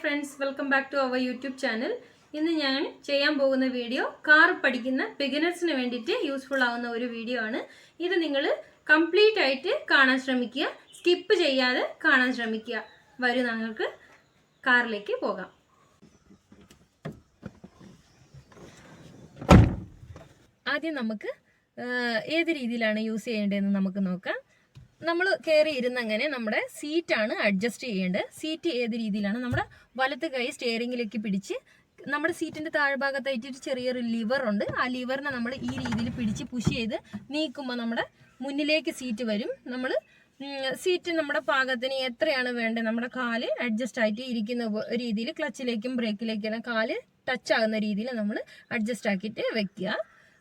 friends, welcome back to our YouTube channel. ഇന്ന് ഞാൻ ചെയ്യാൻ പോകുന്ന വീഡിയോ കാർ പഠിക്കുന്ന ബിഗിനേഴ്സിന് വേണ്ടിയിട്ട് യൂസ്ഫുൾ ആവുന്ന ഒരു വീഡിയോ ആണ്. ഇത് നിങ്ങൾ കംപ്ലീറ്റ് ആയിട്ട് കാണാൻ ശ്രമിക്കുക, സ്കിപ്പ് ചെയ്യാതെ കാണാൻ ശ്രമിക്കുക. വരൂ നമുക്ക് കാറിലേക്ക് പോകാം. ആദ്യം നമുക്ക് ഏത് രീതിയിലാണ് യൂസ് ചെയ്യേണ്ടതെന്ന് നമുക്ക് നോക്കാം. നമ്മൾ കയറി ഇരുന്നങ്ങനെ നമ്മുടെ സീറ്റാണ് അഡ്ജസ്റ്റ് ചെയ്യേണ്ടത്. സീറ്റ് ഏത് രീതിയിലാണ്, നമ്മുടെ വലത്ത് കൈ സ്റ്റിയറിംഗിലേക്ക് പിടിച്ച് നമ്മുടെ സീറ്റിന്റെ താഴ്ഭാഗത്തായിട്ട് ഒരു ചെറിയൊരു ലിവർ ഉണ്ട്. ആ ലിവറിനെ നമ്മൾ ഈ രീതിയിൽ പിടിച്ച് പുഷ് ചെയ്ത് നീക്കുമ്പോൾ നമ്മുടെ മുന്നിലേക്ക് സീറ്റ് വരും. നമ്മൾ സീറ്റ് നമ്മുടെ പാകത്തിന് എത്രയാണ് വേണ്ടത്, നമ്മുടെ കാല് അഡ്ജസ്റ്റ് ആയിട്ട് ഇരിക്കുന്ന രീതിയിൽ ക്ലച്ചിലേക്കും ബ്രേക്കിലേക്കും കാല് ടച്ച് ആകുന്ന രീതിയിൽ നമ്മൾ അഡ്ജസ്റ്റ് ആക്കിയിട്ട് വെക്കുക.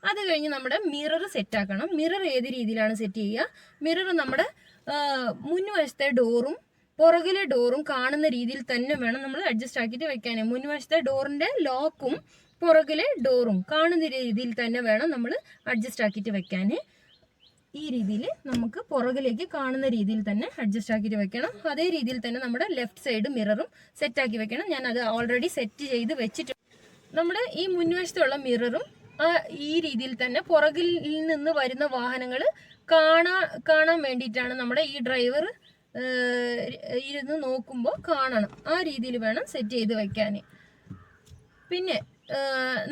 അത് കഴിഞ്ഞ് നമ്മുടെ മിറർ സെറ്റ് ആക്കണം. മിറർ ഏത് രീതിയിലാണ് സെറ്റ് ചെയ്യുക? മിറർ നമ്മുടെ മുൻവശത്തെ ഡോറും പുറകിലെ ഡോറും കാണുന്ന രീതിയിൽ തന്നെ വേണം നമ്മൾ അഡ്ജസ്റ്റ് ആക്കിയിട്ട് വെക്കാൻ. മുൻവശത്തെ ഡോറിന്റെ ലോക്കും പുറകിലെ ഡോറും കാണുന്ന രീതിയിൽ തന്നെ വേണം നമ്മൾ അഡ്ജസ്റ്റ് ആക്കിയിട്ട് വെക്കാൻ. ഈ രീതിയിൽ നമുക്ക് പുറകിലേക്ക് കാണുന്ന രീതിയിൽ തന്നെ അഡ്ജസ്റ്റ് ആക്കിയിട്ട് വെക്കണം. അതേ രീതിയിൽ തന്നെ നമ്മുടെ ലെഫ്റ്റ് സൈഡ് മിററും സെറ്റ് ആക്കി വെക്കണം. ഞാൻ അത് ഓൾറെഡി സെറ്റ് ചെയ്ത് വെച്ചിട്ടുണ്ട്. നമ്മുടെ ഈ മുൻവശത്തുള്ള മിററും ഈ രീതിയിൽ തന്നെ പുറകിൽ നിന്ന് വരുന്ന വാഹനങ്ങൾ കാണാൻ വേണ്ടിയിട്ടാണ് നമ്മുടെ ഈ ഡ്രൈവർ ഇരുന്ന് നോക്കുമ്പോൾ കാണണം. ആ രീതിയിൽ വേണം സെറ്റ് ചെയ്ത് വെക്കാൻ. പിന്നെ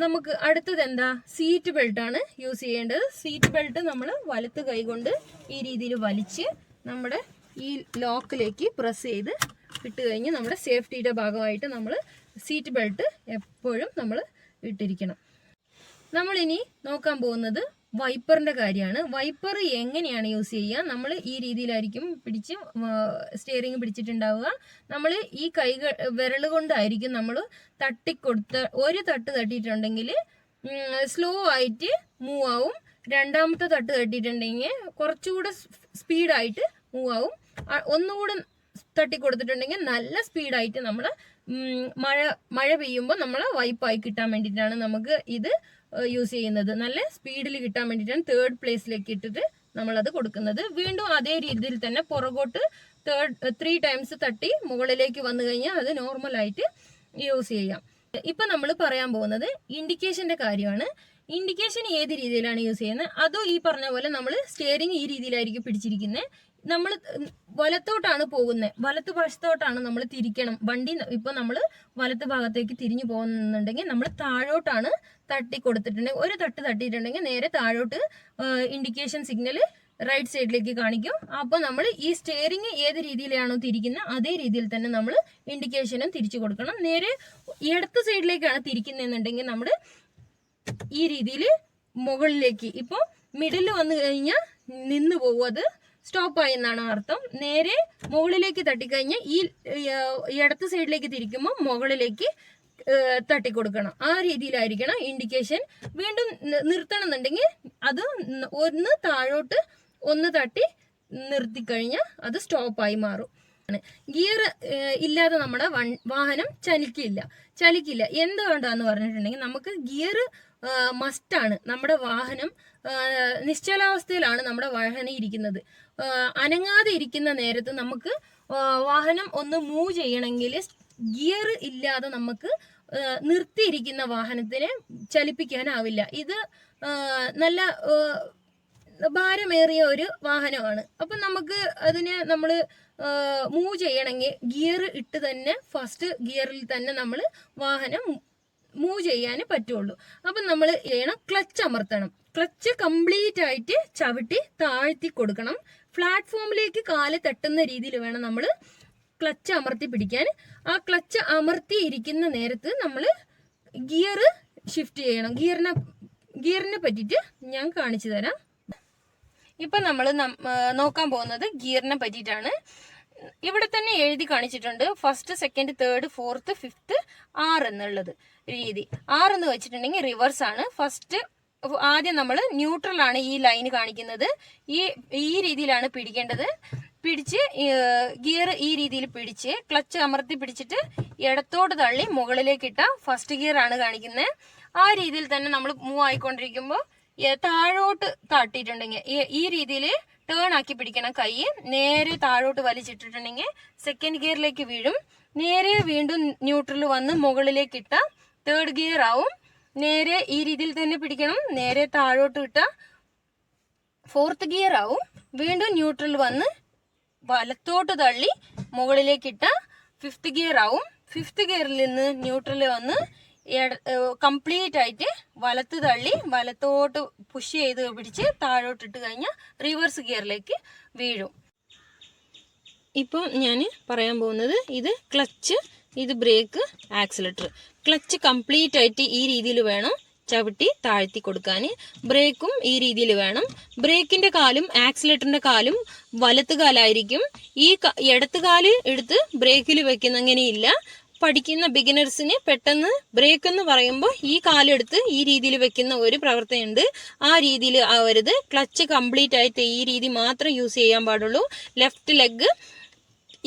നമുക്ക് അടുത്തത് എന്താ, സീറ്റ് ബെൽറ്റാണ് യൂസ് ചെയ്യേണ്ടത്. സീറ്റ് ബെൽറ്റ് നമ്മൾ വലത്ത് കൈ കൊണ്ട് ഈ രീതിയിൽ വലിച്ച് നമ്മുടെ ഈ ലോക്കിലേക്ക് പ്രസ് ചെയ്ത് ഇട്ട് കഴിഞ്ഞ് നമ്മുടെ സേഫ്റ്റിയുടെ ഭാഗമായിട്ട് നമ്മൾ സീറ്റ് ബെൽറ്റ് എപ്പോഴും നമ്മൾ ഇട്ടിരിക്കണം. നമ്മളിനി നോക്കാൻ പോകുന്നത് വൈപ്പറിന്റെ കാര്യമാണ്. വൈപ്പർ എങ്ങനെയാണ് യൂസ് ചെയ്യുക? നമ്മൾ ഈ രീതിയിലായിരിക്കും പിടിച്ച് സ്റ്റിയറിംഗ് പിടിച്ചിട്ടുണ്ടാവുക. നമ്മൾ ഈ വിരൽ കൊണ്ടായിരിക്കും നമ്മൾ തട്ടിക്കൊടുത്ത് ഒരു തട്ട് തട്ടിയിട്ടുണ്ടെങ്കിൽ സ്ലോ ആയിട്ട് മൂവ് ആവും. രണ്ടാമത്തെ തട്ട് തട്ടിയിട്ടുണ്ടെങ്കിൽ കുറച്ചുകൂടെ സ്പീഡായിട്ട് മൂവ് ആവും. ഒന്നുകൂടെ തട്ടിക്കൊടുത്തിട്ടുണ്ടെങ്കിൽ നല്ല സ്പീഡായിട്ട് നമ്മൾ മഴ പെയ്യുമ്പോൾ നമ്മൾ വൈപ്പായി കിട്ടാൻ വേണ്ടിയിട്ടാണ് നമുക്ക് ഇത് യൂസ് ചെയ്യുന്നത്. നല്ല സ്പീഡിൽ കിട്ടാൻ വേണ്ടിയിട്ടാണ് തേർഡ് പ്ലേസിലേക്ക് ഇട്ടിട്ട് നമ്മളത് കൊടുക്കുന്നത്. വീണ്ടും അതേ രീതിയിൽ തന്നെ പുറകോട്ട് 3 ടൈംസ് തട്ടി മുകളിലേക്ക് വന്നു കഴിഞ്ഞാൽ അത് നോർമലായിട്ട് യൂസ് ചെയ്യാം. ഇപ്പം നമ്മൾ പറയാൻ പോകുന്നത് ഇൻഡിക്കേഷന്റെ കാര്യമാണ്. ഇൻഡിക്കേഷൻ ഏത് രീതിയിലാണ് യൂസ് ചെയ്യുന്നത്? അതോ ഈ പറഞ്ഞ പോലെ നമ്മൾ സ്റ്റിയറിംഗ് ഈ രീതിയിലായിരിക്കും പിടിച്ചിരിക്കുന്നത്. നമ്മൾ വലത്തോട്ടാണ് പോകുന്നത്, വലത്ത് വശത്തോട്ടാണ് നമ്മൾ തിരിക്കണം. വണ്ടി ഇപ്പൊ നമ്മൾ വലത്ത് ഭാഗത്തേക്ക് തിരിഞ്ഞു പോകുന്നുണ്ടെങ്കിൽ നമ്മൾ താഴോട്ടാണ് തട്ടി കൊടുത്തിട്ടുണ്ടെങ്കിൽ, ഒരു തട്ട് തട്ടിയിട്ടുണ്ടെങ്കിൽ നേരെ താഴോട്ട് ഇൻഡിക്കേഷൻ സിഗ്നൽ റൈറ്റ് സൈഡിലേക്ക് കാണിക്കും. അപ്പൊ നമ്മൾ ഈ സ്റ്റിയറിംഗ് ഏത് രീതിയിലാണോ തിരിക്കുന്നത് അതേ രീതിയിൽ തന്നെ നമ്മൾ ഇൻഡിക്കേഷനും തിരിച്ചു കൊടുക്കണം. നേരെ ഇടത്ത് സൈഡിലേക്കാണ് തിരിക്കുന്നതെന്നുണ്ടെങ്കിൽ നമ്മൾ ഈ രീതിയിൽ മുകളിലേക്ക്, ഇപ്പൊ മിഡിൽ വന്നു കഴിഞ്ഞാൽ നിന്ന് പോകും, അത് സ്റ്റോപ്പായി എന്നാണ് അർത്ഥം. നേരെ മുകളിലേക്ക് തട്ടിക്കഴിഞ്ഞാൽ ഈ ഇടത്ത് സൈഡിലേക്ക് തിരിക്കുമ്പോൾ മുകളിലേക്ക് തട്ടിക്കൊടുക്കണം. ആ രീതിയിലായിരിക്കണം ഇൻഡിക്കേഷൻ. വീണ്ടും നിർത്തണം എന്നുണ്ടെങ്കിൽ അത് ഒന്ന് താഴോട്ട് ഒന്ന് തട്ടി നിർത്തിക്കഴിഞ്ഞാൽ അത് സ്റ്റോപ്പായി മാറും. ഗിയർ ഇല്ലാതെ നമ്മുടെ വാഹനം ചലിക്കില്ല. എന്തുകൊണ്ടാന്ന് പറഞ്ഞിട്ടുണ്ടെങ്കിൽ നമുക്ക് ഗിയർ മസ്റ്റാണ്. നമ്മുടെ വാഹനം നിശ്ചലാവസ്ഥയിലാണ് നമ്മുടെ വാഹനം ഇരിക്കുന്നത്. അനങ്ങാതെ ഇരിക്കുന്ന നേരത്ത് നമുക്ക് വാഹനം ഒന്ന് മൂവ് ചെയ്യണമെങ്കിൽ ഗിയർ ഇല്ലാതെ നമുക്ക് നിർത്തിയിരിക്കുന്ന വാഹനത്തിനെ ചലിപ്പിക്കാനാവില്ല. ഇത് നല്ല ഭാരമേറിയ ഒരു വാഹനമാണ്. അപ്പം നമുക്ക് അതിനെ നമ്മൾ മൂവ് ചെയ്യണമെങ്കിൽ ഗിയർ ഇട്ട് തന്നെ ഫസ്റ്റ് ഗിയറിൽ തന്നെ നമ്മൾ വാഹനം മൂവ് ചെയ്യാൻ പറ്റുള്ളൂ. അപ്പം നമ്മൾ ചെയ്യണം, ക്ലച്ച് അമർത്തണം. ക്ലച്ച് കംപ്ലീറ്റ് ആയിട്ട് ചവിട്ടി താഴ്ത്തി കൊടുക്കണം. പ്ലാറ്റ്ഫോമിലേക്ക് കാല് തട്ടുന്ന രീതിയിൽ വേണം നമ്മൾ ക്ലച്ച് അമർത്തി പിടിക്കാൻ. ആ ക്ലച്ച് അമർത്തി ഇരിക്കുന്ന നേരത്ത് നമ്മൾ ഗിയർ ഷിഫ്റ്റ് ചെയ്യണം. ഗിയറിനെ പറ്റിയിട്ട് ഞാൻ കാണിച്ചു തരാം. ഇപ്പൊ നമ്മൾ നോക്കാൻ പോകുന്നത് ഗിയറിനെ പറ്റിയിട്ടാണ്. ഇവിടെ തന്നെ എഴുതി കാണിച്ചിട്ടുണ്ട് first, second, third, fourth, fifth, 6 എന്നുള്ളത് രീതി. 6 എന്ന് വെച്ചിട്ടുണ്ടെങ്കിൽ റിവേഴ്സ് ആണ്. ഫസ്റ്റ് ആദ്യം നമ്മൾ ന്യൂട്രൽ ആണ് ഈ ലൈൻ കാണിക്കുന്നത്. ഈ രീതിയിലാണ് പിടിക്കേണ്ടത്. പിടിച്ച് ഗിയർ ഈ രീതിയിൽ പിടിച്ച് ക്ലച്ച് അമർത്തി പിടിച്ചിട്ട് ഇടത്തോട്ട് തള്ളി മുകളിലേക്ക് ഇട്ട ഫസ്റ്റ് ഗിയർ ആണ് കാണിക്കുന്നത്. ആ രീതിയിൽ തന്നെ നമ്മൾ മൂവ് ആയിക്കൊണ്ടിരിക്കുമ്പോൾ താഴോട്ട് തട്ടിയിട്ടുണ്ടെങ്കിൽ ഈ രീതിയിൽ ടേൺ ആക്കി പിടിക്കണം. കൈ നേരെ താഴോട്ട് വലിച്ചിട്ടിട്ടുണ്ടെങ്കിൽ സെക്കൻഡ് ഗിയറിലേക്ക് വീഴും. നേരെ വീണ്ടും ന്യൂട്രൽ വന്ന് മുകളിലേക്ക് ഇട്ടാൽ തേർഡ് ഗിയർ ആവും. നേരെ ഈ രീതിയിൽ തന്നെ പിടിക്കണം. നേരെ താഴോട്ട് ഇട്ടാൽ ഫോർത്ത് ഗിയർ ആവും. വീണ്ടും ന്യൂട്രൽ വന്ന് വലത്തോട്ട് തള്ളി മുകളിലേക്ക് ഇട്ടാൽ ഫിഫ്ത്ത് ഗിയർ ആവും. ഫിഫ്ത്ത് ഗിയറിൽ നിന്ന് ന്യൂട്രൽ വന്ന് കംപ്ലീറ്റ് ആയിട്ട് വലത്ത് തള്ളി വലത്തോട്ട് പുഷ് ചെയ്ത് പിടിച്ച് താഴോട്ടിട്ട് കഴിഞ്ഞാൽ റിവേഴ്സ് ഗിയറിലേക്ക് വീഴും. ഇപ്പം ഞാൻ പറയാൻ പോകുന്നത് ഇത് ക്ലച്ച്, ഇത് ബ്രേക്ക്, ആക്സിലേറ്റർ. ക്ലച്ച് കംപ്ലീറ്റ് ആയിട്ട് ഈ രീതിയിൽ വേണം ചവിട്ടി താഴ്ത്തി കൊടുക്കാൻ. ബ്രേക്കും ഈ രീതിയിൽ വേണം. ബ്രേക്കിന്റെ കാലും ആക്സിലേറ്ററിന്റെ കാലും വലത്ത് കാലായിരിക്കും. ഈ ഇടത്ത് കാല് എടുത്ത് ബ്രേക്കിൽ വെക്കുന്ന അങ്ങനെയില്ല. പഠിക്കുന്ന ബിഗിനേഴ്സിന് പെട്ടെന്ന് ബ്രേക്ക് എന്ന് പറയുമ്പോൾ ഈ കാലെടുത്ത് ഈ രീതിയിൽ വെക്കുന്ന ഒരു പ്രവർത്തനമുണ്ട്. ആ രീതിയിൽ ആവരുത്. ക്ലച്ച് കംപ്ലീറ്റ് ആയിട്ട് ഈ രീതി മാത്രം യൂസ് ചെയ്യാൻ പാടുള്ളൂ. ലെഫ്റ്റ് ലെഗ്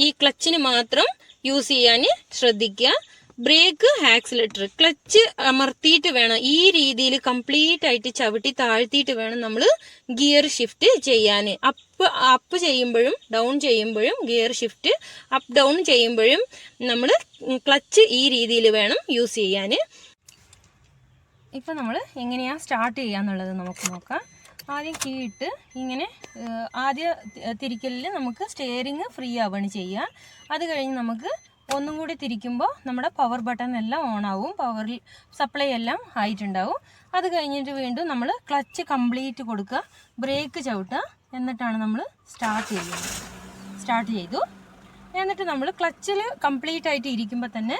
ഈ ക്ലച്ചിന് മാത്രം യൂസ് ചെയ്യാൻ ശ്രദ്ധിക്കുക. ബ്രേക്ക്, ആക്സിലേറ്റർ, ക്ലച്ച് അമർത്തിയിട്ട് വേണം ഈ രീതിയിൽ കംപ്ലീറ്റ് ആയിട്ട് ചവിട്ടി താഴ്ത്തിയിട്ട് വേണം നമ്മൾ ഗിയർ ഷിഫ്റ്റ് ചെയ്യാൻ. അപ്പ് ചെയ്യുമ്പോഴും ഡൗൺ ചെയ്യുമ്പോഴും ഗിയർ ഷിഫ്റ്റ്, അപ്പ് ഡൗൺ ചെയ്യുമ്പോഴും നമ്മൾ ക്ലച്ച് ഈ രീതിയിൽ വേണം യൂസ് ചെയ്യാൻ. ഇപ്പം നമ്മൾ എങ്ങനെയാണ് സ്റ്റാർട്ട് ചെയ്യാന്നുള്ളത് നമുക്ക് നോക്കാം. ആദ്യം കീയിട്ട് ഇങ്ങനെ ആദ്യ തിരിക്കലിൽ നമുക്ക് സ്റ്റിയറിങ് ഫ്രീ ആവുകയാണ് ചെയ്യുക. അത് കഴിഞ്ഞ് നമുക്ക് ഒന്നും കൂടി തിരിക്കുമ്പോൾ നമ്മുടെ പവർ ബട്ടൺ എല്ലാം ഓൺ ആവും, പവർ സപ്ലൈ എല്ലാം ആയിട്ടുണ്ടാവും. അത് കഴിഞ്ഞിട്ട് വീണ്ടും നമ്മൾ ക്ലച്ച് കംപ്ലീറ്റ് കൊടുക്കുക, ബ്രേക്ക് ചവിട്ടുക, എന്നിട്ടാണ് നമ്മൾ സ്റ്റാർട്ട് ചെയ്തു. എന്നിട്ട് നമ്മൾ ക്ലച്ചിൽ കംപ്ലീറ്റ് ആയിട്ട് ഇരിക്കുമ്പോൾ തന്നെ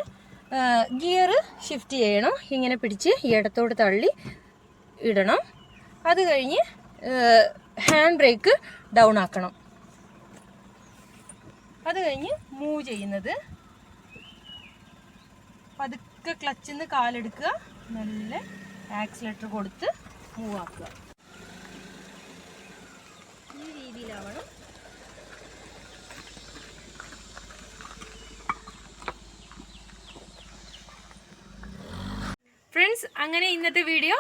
ഗിയർ ഷിഫ്റ്റ് ചെയ്യണം. ഇങ്ങനെ പിടിച്ച് ഇടത്തോട്ട് തള്ളി ഇടണം. അത് കഴിഞ്ഞ് ഹാൻഡ് ബ്രേക്ക് ഡൗൺ ആക്കണം. അത് കഴിഞ്ഞ് മൂവ് ചെയ്യുന്നത് പതുക്കെ ക്ലച്ചിൽ നിന്ന് കാലെടുക്കുക, നല്ല ആക്സിലേറ്റർ കൊടുത്ത് മൂവ് ആക്കുക. ഈ രീതിയിലാവണം. ഫ്രണ്ട്സ്, അങ്ങനെ ഇന്നത്തെ വീഡിയോ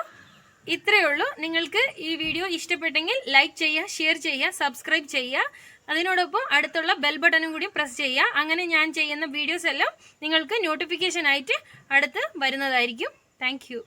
ഇത്രയേ ഉള്ളൂ. നിങ്ങൾക്ക് ഈ വീഡിയോ ഇഷ്ടപ്പെട്ടെങ്കിൽ ലൈക്ക് ചെയ്യുക, ഷെയർ ചെയ്യുക, സബ്സ്ക്രൈബ് ചെയ്യുക. അതിനോടൊപ്പം അടുത്തുള്ള ബെൽ ബട്ടണും കൂടി പ്രസ് ചെയ്യുക. അങ്ങനെ ഞാൻ ചെയ്യുന്ന വീഡിയോസ് എല്ലാം നിങ്ങൾക്ക് നോട്ടിഫിക്കേഷൻ ആയിട്ട് അടുത്ത് വരുന്നതായിരിക്കും. Thank you.